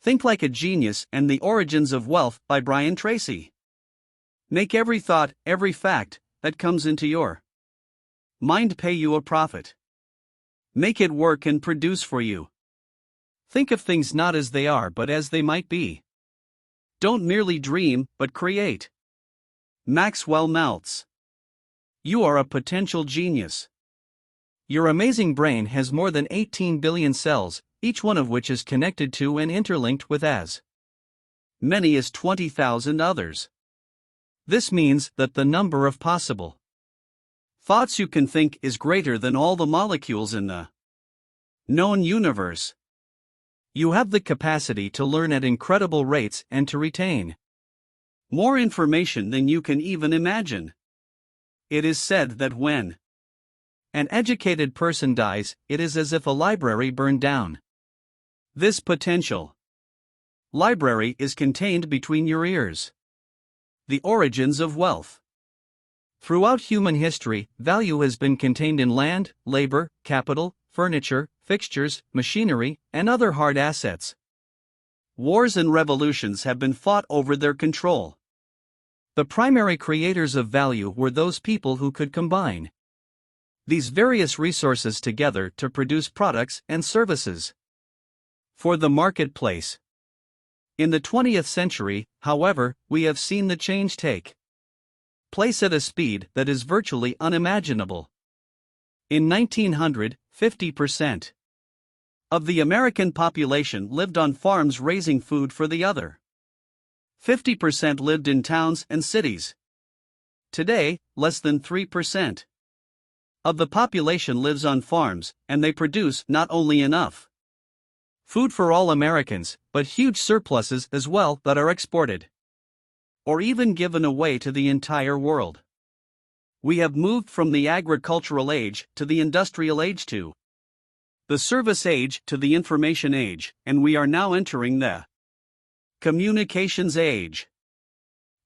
Think Like a Genius and the Origins of Wealth by Brian Tracy. Make every thought, every fact, that comes into your mind pay you a profit. Make it work and produce for you. Think of things not as they are but as they might be. Don't merely dream, but create. Maxwell Maltz. You are a potential genius. Your amazing brain has more than 18 billion cells, each one of which is connected to and interlinked with as many as 20,000 others. This means that the number of possible thoughts you can think is greater than all the molecules in the known universe. You have the capacity to learn at incredible rates and to retain more information than you can even imagine. It is said that when an educated person dies, it is as if a library burned down. This potential library is contained between your ears. The origins of wealth. Throughout human history, value has been contained in land, labor, capital, furniture, fixtures, machinery, and other hard assets. Wars and revolutions have been fought over their control. The primary creators of value were those people who could combine these various resources together to produce products and services for the marketplace. In the 20th century, however, we have seen the change take place at a speed that is virtually unimaginable. In 1900, 50% of the American population lived on farms raising food for the other 50% lived in towns and cities. Today, less than 3% of the population lives on farms, and they produce not only enough food for all Americans, but huge surpluses as well that are exported or even given away to the entire world. We have moved from the agricultural age to the industrial age to the service age to the information age, and we are now entering the communications age.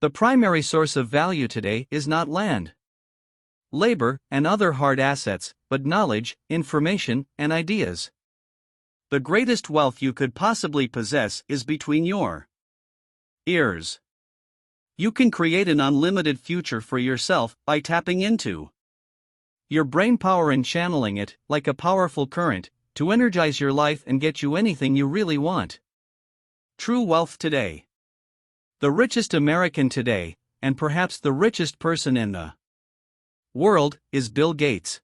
The primary source of value today is not land, labor, and other hard assets, but knowledge, information, and ideas. The greatest wealth you could possibly possess is between your ears. You can create an unlimited future for yourself by tapping into your brain power and channeling it, like a powerful current, to energize your life and get you anything you really want. True wealth today. The richest American today, and perhaps the richest person in the world, is Bill Gates.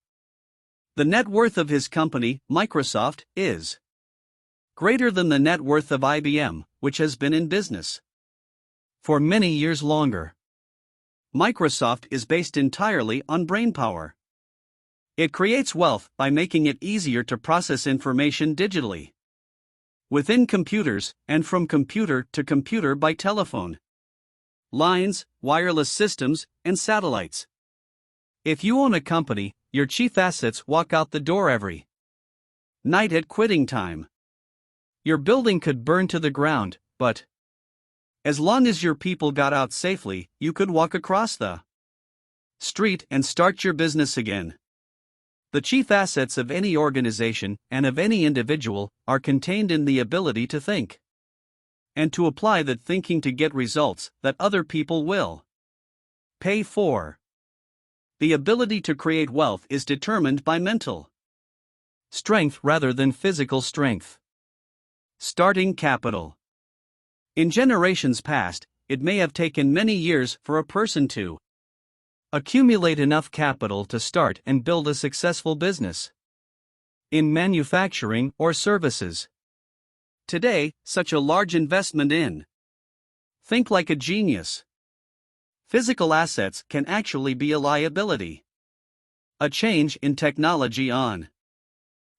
The net worth of his company, Microsoft, is greater than the net worth of IBM, which has been in business for many years longer. Microsoft is based entirely on brainpower. It creates wealth by making it easier to process information digitally within computers, and from computer to computer by telephone lines, wireless systems, and satellites. If you own a company, your chief assets walk out the door every night at quitting time. Your building could burn to the ground, but as long as your people got out safely, you could walk across the street and start your business again. The chief assets of any organization, and of any individual, are contained in the ability to think and to apply that thinking to get results that other people will pay for. The ability to create wealth is determined by mental strength rather than physical strength. Starting capital. In generations past, it may have taken many years for a person to accumulate enough capital to start and build a successful business in manufacturing or services. Today, such a large investment in Think Like a Genius physical assets can actually be a liability. A change in technology on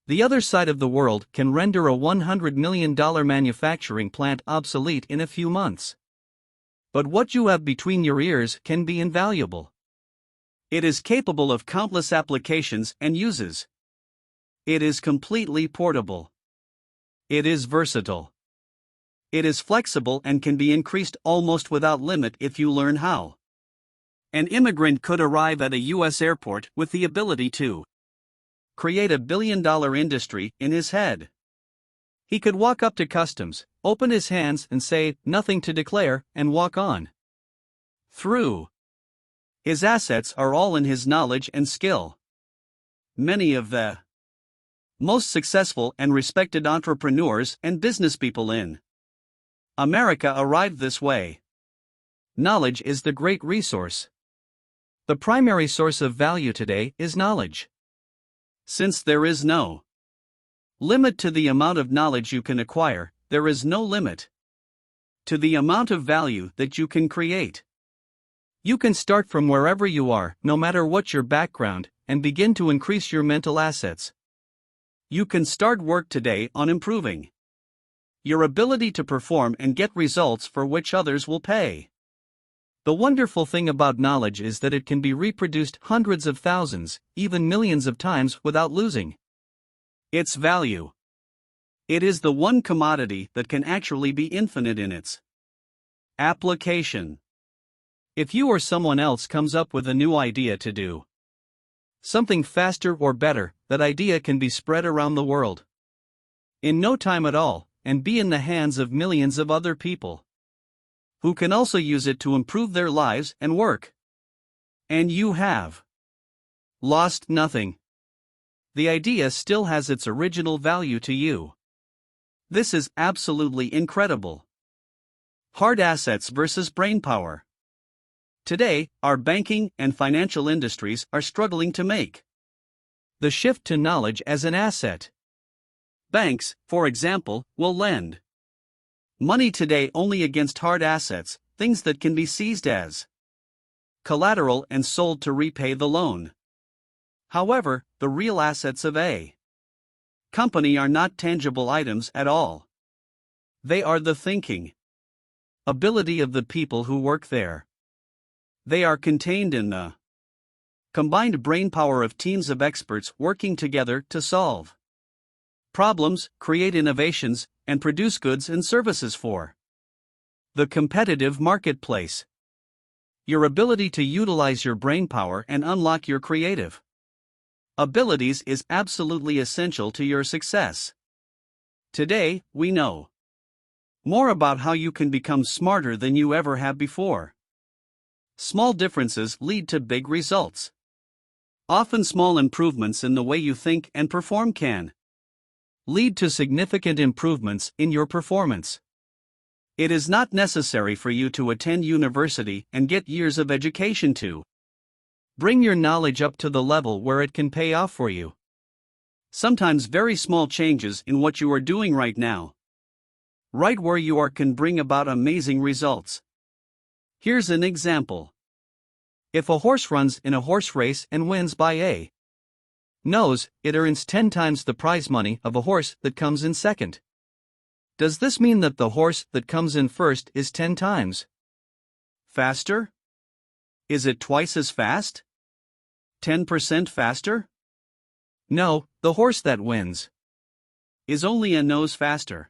the other side of the world can render a $100 million manufacturing plant obsolete in a few months. But what you have between your ears can be invaluable. It is capable of countless applications and uses. It is completely portable. It is versatile. It is flexible and can be increased almost without limit if you learn how. An immigrant could arrive at a U.S. airport with the ability to create a billion-dollar industry in his head. He could walk up to customs, open his hands and say, "Nothing to declare," and walk on through. His assets are all in his knowledge and skill. Many of the most successful and respected entrepreneurs and businesspeople in America arrived this way. Knowledge is the great resource. The primary source of value today is knowledge. Since there is no limit to the amount of knowledge you can acquire, there is no limit to the amount of value that you can create. You can start from wherever you are, no matter what your background, and begin to increase your mental assets. You can start work today on improving your ability to perform and get results for which others will pay. The wonderful thing about knowledge is that it can be reproduced hundreds of thousands, even millions of times without losing its value. It is the one commodity that can actually be infinite in its application. If you or someone else comes up with a new idea to do something faster or better, that idea can be spread around the world in no time at all, and be in the hands of millions of other people who can also use it to improve their lives and work. And you have lost nothing. The idea still has its original value to you. This is absolutely incredible. Hard assets versus brainpower. Today, our banking and financial industries are struggling to make the shift to knowledge as an asset. Banks, for example, will lend money today only against hard assets, things that can be seized as collateral and sold to repay the loan. However, the real assets of a company are not tangible items at all. They are the thinking ability of the people who work there. They are contained in the combined brainpower of teams of experts working together to solve problems, create innovations, and produce goods and services for the competitive marketplace. Your ability to utilize your brainpower and unlock your creative abilities is absolutely essential to your success. Today, we know more about how you can become smarter than you ever have before. Small differences lead to big results. Often small improvements in the way you think and perform can lead to significant improvements in your performance. It is not necessary for you to attend university and get years of education to bring your knowledge up to the level where it can pay off for you. Sometimes very small changes in what you are doing right now, right where you are, can bring about amazing results. Here's an example. If a horse runs in a horse race and wins by a nose, it earns 10 times the prize money of a horse that comes in second. Does this mean that the horse that comes in first is 10 times faster? Is it twice as fast? 10% faster? No, the horse that wins is only a nose faster.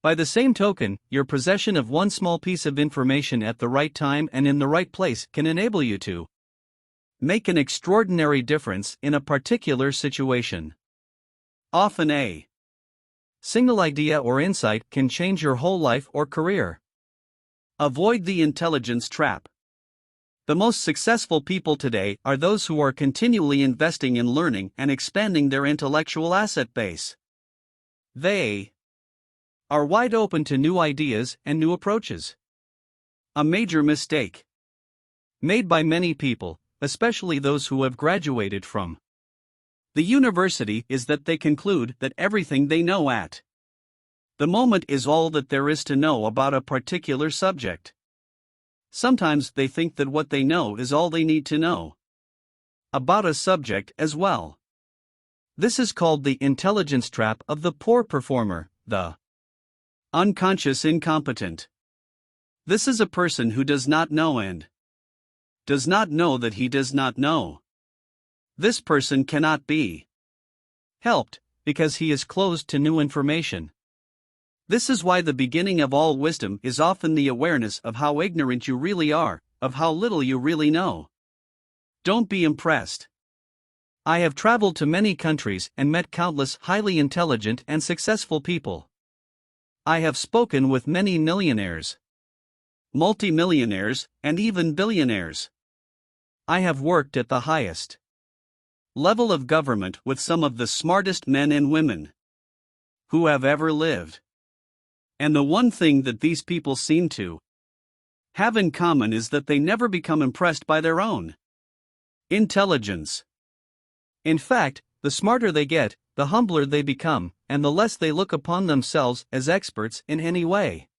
By the same token, your possession of one small piece of information at the right time and in the right place can enable you to make an extraordinary difference in a particular situation. Often a single idea or insight can change your whole life or career. Avoid the intelligence trap. The most successful people today are those who are continually investing in learning and expanding their intellectual asset base. They are wide open to new ideas and new approaches. A major mistake made by many people, especially those who have graduated from the university, is that they conclude that everything they know at the moment is all that there is to know about a particular subject. Sometimes they think that what they know is all they need to know about a subject as well. This is called the intelligence trap of the poor performer, the unconscious incompetent. This is a person who does not know and does not know that he does not know. This person cannot be helped because he is closed to new information. This is why the beginning of all wisdom is often the awareness of how ignorant you really are, of how little you really know. Don't be impressed I have traveled to many countries and met countless highly intelligent and successful people. I have spoken with many millionaires, multimillionaires, and even billionaires. I have worked at the highest level of government with some of the smartest men and women who have ever lived. And the one thing that these people seem to have in common is that they never become impressed by their own intelligence. In fact, the smarter they get, the humbler they become, and the less they look upon themselves as experts in any way.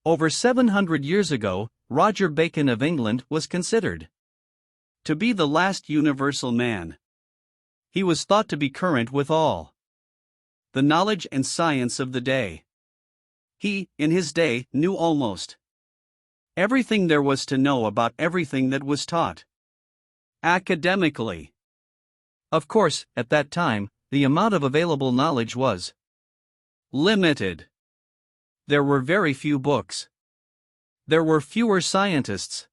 Over 700 years ago, Roger Bacon of England was considered to be the last universal man. He was thought to be current with all the knowledge and science of the day. He, in his day, knew almost everything there was to know about everything that was taught academically. Of course, at that time, the amount of available knowledge was limited. There were very few books. There were fewer scientists,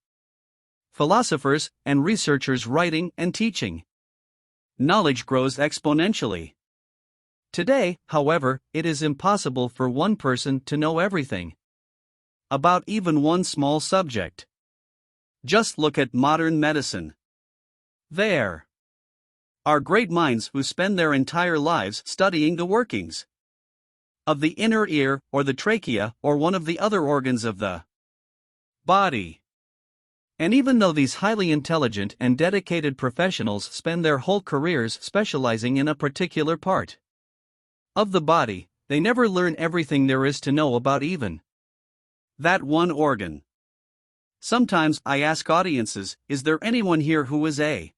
philosophers, and researchers writing and teaching. Knowledge grows exponentially. Today, however, it is impossible for one person to know everything about even one small subject. Just look at modern medicine. There are great minds who spend their entire lives studying the workings of the inner ear or the trachea or one of the other organs of the body. And even though these highly intelligent and dedicated professionals spend their whole careers specializing in a particular part of the body, they never learn everything there is to know about even that one organ. Sometimes I ask audiences, is there anyone here who is a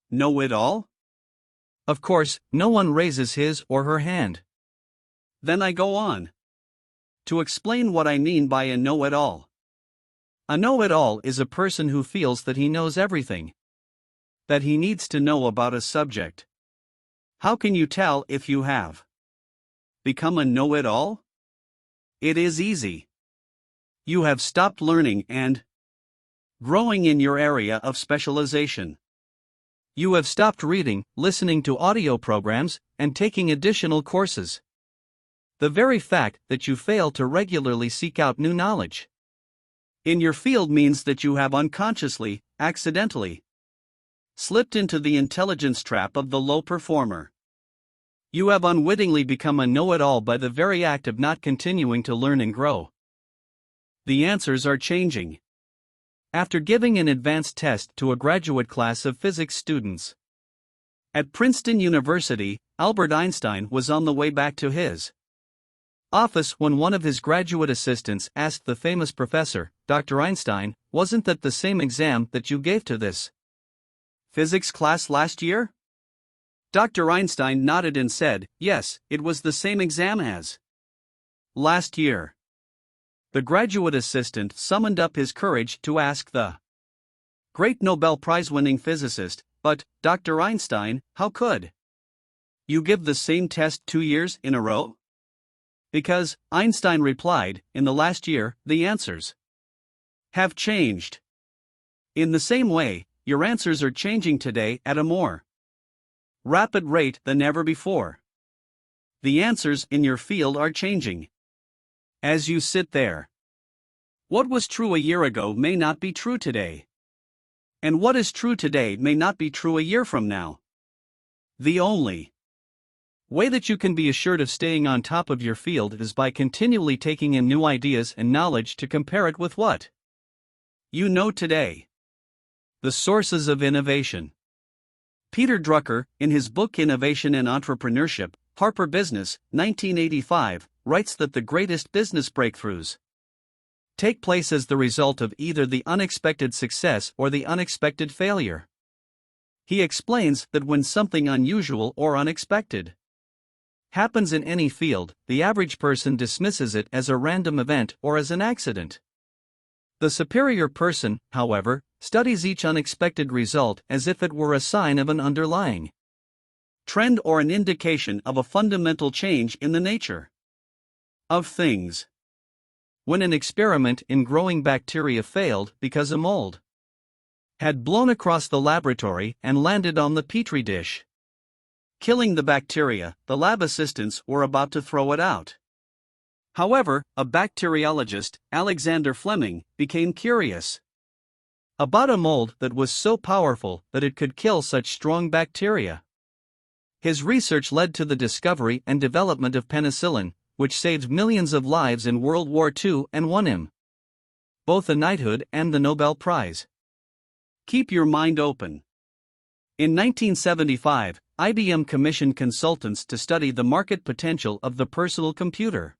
know-it-all? Of course, no one raises his or her hand. Then I go on to explain what I mean by a know-it-all. A know-it-all is a person who feels that he knows everything that he needs to know about a subject. How can you tell if you have become a know-it-all? It is easy. You have stopped learning and growing in your area of specialization. You have stopped reading, listening to audio programs, and taking additional courses. The very fact that you fail to regularly seek out new knowledge in your field means that you have unconsciously, accidentally, slipped into the intelligence trap of the low performer. You have unwittingly become a know-it-all by the very act of not continuing to learn and grow. The answers are changing. After giving an advanced test to a graduate class of physics students at Princeton University, Albert Einstein was on the way back to his office when one of his graduate assistants asked the famous professor, "Dr. Einstein, wasn't that the same exam that you gave to this physics class last year?" Dr. Einstein nodded and said, "Yes, it was the same exam as last year." The graduate assistant summoned up his courage to ask the great Nobel Prize-winning physicist, "But, Dr. Einstein, how could you give the same test 2 years in a row?" "Because," Einstein replied, "in the last year, the answers have changed. In the same way, your answers are changing today at a more rapid rate than ever before. The answers in your field are changing as you sit there. What was true a year ago may not be true today. And what is true today may not be true a year from now. The only way that you can be assured of staying on top of your field is by continually taking in new ideas and knowledge to compare it with what you know today. The sources of innovation. Peter Drucker, in his book Innovation and Entrepreneurship, Harper Business, 1985, writes that the greatest business breakthroughs take place as the result of either the unexpected success or the unexpected failure. He explains that when something unusual or unexpected happens in any field, the average person dismisses it as a random event or as an accident. The superior person, however, studies each unexpected result as if it were a sign of an underlying trend or an indication of a fundamental change in the nature of things. When an experiment in growing bacteria failed because a mold had blown across the laboratory and landed on the petri dish. Killing the bacteria, the lab assistants were about to throw it out. However, a bacteriologist, Alexander Fleming, became curious about a mold that was so powerful that it could kill such strong bacteria. His research led to the discovery and development of penicillin, which saved millions of lives in World War II and won him both a knighthood and the Nobel Prize. Keep your mind open. In 1975, IBM commissioned consultants to study the market potential of the personal computer.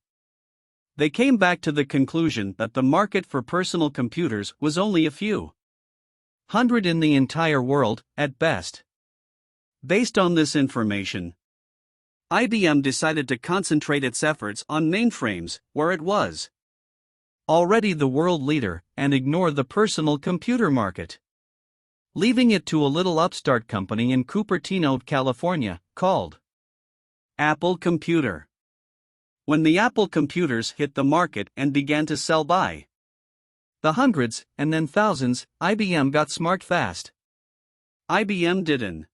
They came back to the conclusion that the market for personal computers was only a few hundred in the entire world, at best. Based on this information, IBM decided to concentrate its efforts on mainframes, where it was already the world leader, and ignore the personal computer market, leaving it to a little upstart company in Cupertino, California, called Apple Computer. When the Apple computers hit the market and began to sell by the hundreds, and then thousands, IBM got smart fast. IBM did an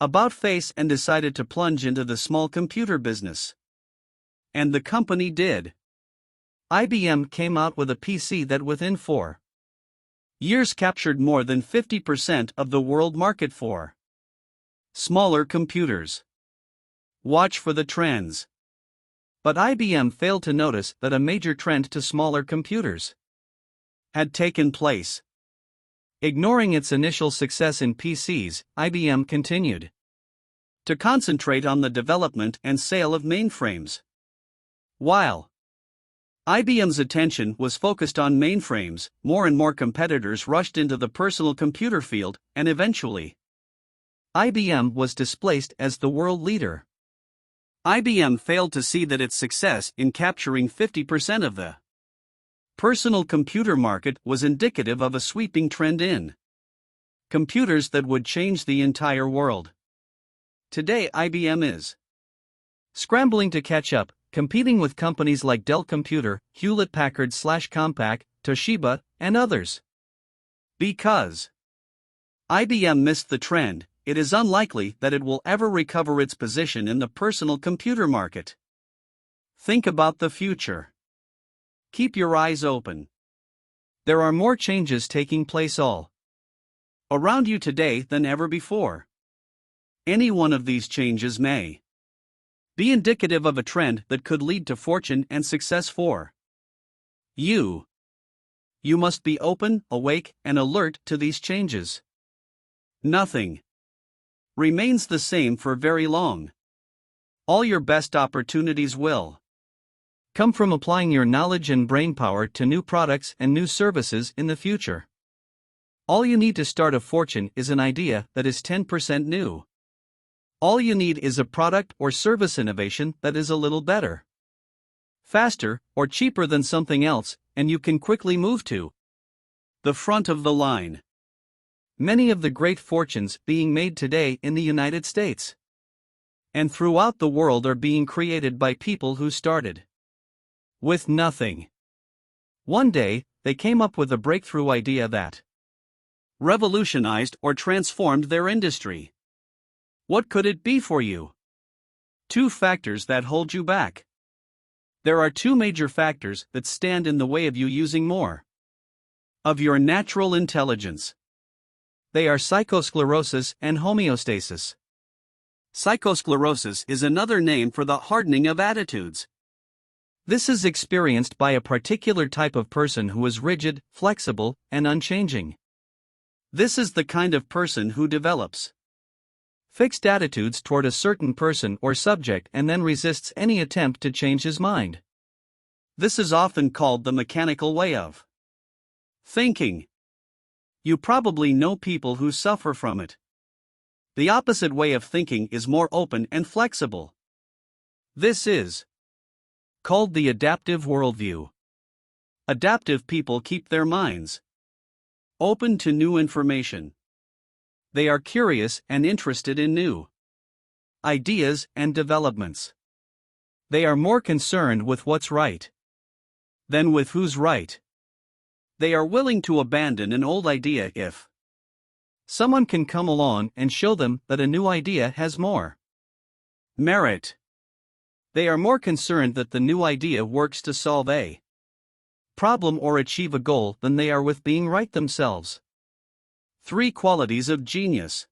about-face and decided to plunge into the small computer business. And the company did. IBM came out with a PC that within 4 years captured more than 50% of the world market for smaller computers. Watch for the trends. But IBM failed to notice that a major trend to smaller computers had taken place. Ignoring its initial success in PCs, IBM continued to concentrate on the development and sale of mainframes. While IBM's attention was focused on mainframes, more and more competitors rushed into the personal computer field, and eventually, IBM was displaced as the world leader. IBM failed to see that its success in capturing 50% of the personal computer market was indicative of a sweeping trend in computers that would change the entire world. Today, IBM is scrambling to catch up, competing with companies like Dell Computer, Hewlett-Packard/Compaq, Toshiba, and others. Because IBM missed the trend, it is unlikely that it will ever recover its position in the personal computer market. Think about the future. Keep your eyes open. There are more changes taking place all around you today than ever before. Any one of these changes may be indicative of a trend that could lead to fortune and success for you. You must be open, awake, and alert to these changes. Nothing remains the same for very long. All your best opportunities will come from applying your knowledge and brainpower to new products and new services in the future. All you need to start a fortune is an idea that is 10% new. All you need is a product or service innovation that is a little better, faster, or cheaper than something else, and you can quickly move to the front of the line. Many of the great fortunes being made today in the United States and throughout the world are being created by people who started with nothing. One day, they came up with a breakthrough idea that revolutionized or transformed their industry. What could it be for you? 2 factors that hold you back. There are 2 major factors that stand in the way of you using more of your natural intelligence. They are psychosclerosis and homeostasis. Psychosclerosis is another name for the hardening of attitudes. This is experienced by a particular type of person who is rigid, flexible, and unchanging. This is the kind of person who develops fixed attitudes toward a certain person or subject and then resists any attempt to change his mind. This is often called the mechanical way of thinking. You probably know people who suffer from it. The opposite way of thinking is more open and flexible. This is called the adaptive worldview. Adaptive people keep their minds open to new information. They are curious and interested in new ideas and developments. They are more concerned with what's right than with who's right. They are willing to abandon an old idea if Someone can come along and show them that a new idea has more merit. They are more concerned that the new idea works to solve a problem or achieve a goal than they are with being right themselves. 3 qualities of genius.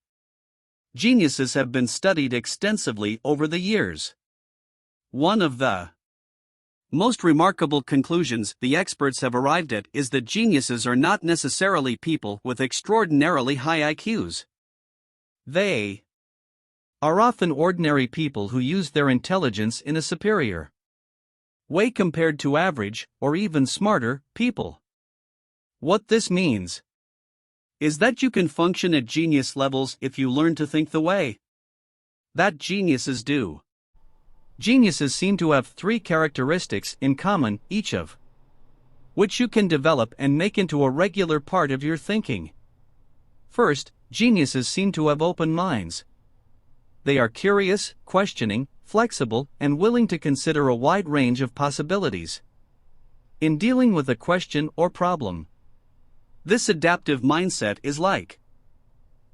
Geniuses have been studied extensively over the years. One of the most remarkable conclusions the experts have arrived at is that geniuses are not necessarily people with extraordinarily high IQs. They are often ordinary people who use their intelligence in a superior way compared to average, or even smarter, people. What this means is that you can function at genius levels if you learn to think the way that geniuses do. Geniuses seem to have 3 characteristics in common, each of which you can develop and make into a regular part of your thinking. First, geniuses seem to have open minds. They are curious, questioning, flexible, and willing to consider a wide range of possibilities in dealing with a question or problem. This adaptive mindset is like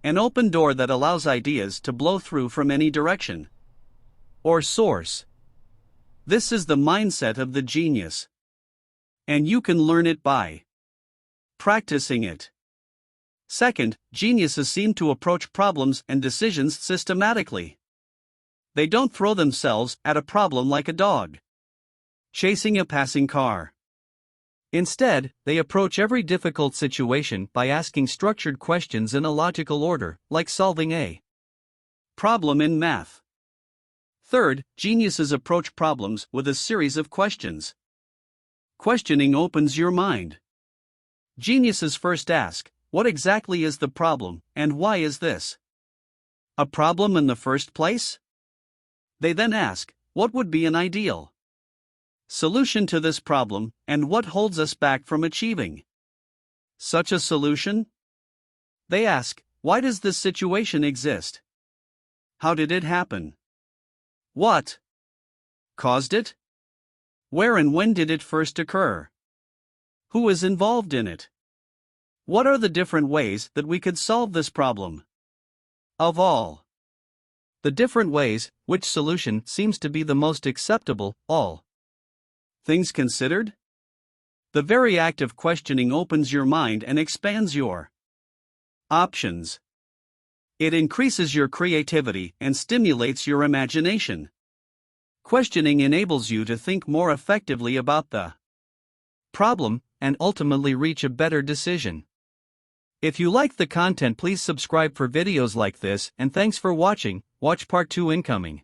an open door that allows ideas to blow through from any direction or source. This is the mindset of the genius, and you can learn it by practicing it. Second, geniuses seem to approach problems and decisions systematically. They don't throw themselves at a problem like a dog chasing a passing car. Instead, they approach every difficult situation by asking structured questions in a logical order, like solving a problem in math. Third, geniuses approach problems with a series of questions. Questioning opens your mind. Geniuses first ask, what exactly is the problem, and why is this a problem in the first place? They then ask, what would be an ideal solution to this problem, and what holds us back from achieving such a solution? They ask, why does this situation exist? How did it happen? What caused it? Where and when did it first occur? Who is involved in it? What are the different ways that we could solve this problem? Of all the different ways, which solution seems to be the most acceptable, all things considered? The very act of questioning opens your mind and expands your options. It increases your creativity and stimulates your imagination. Questioning enables you to think more effectively about the problem and ultimately reach a better decision. If you like the content, please subscribe for videos like this, and thanks for watching. Watch part 2 incoming.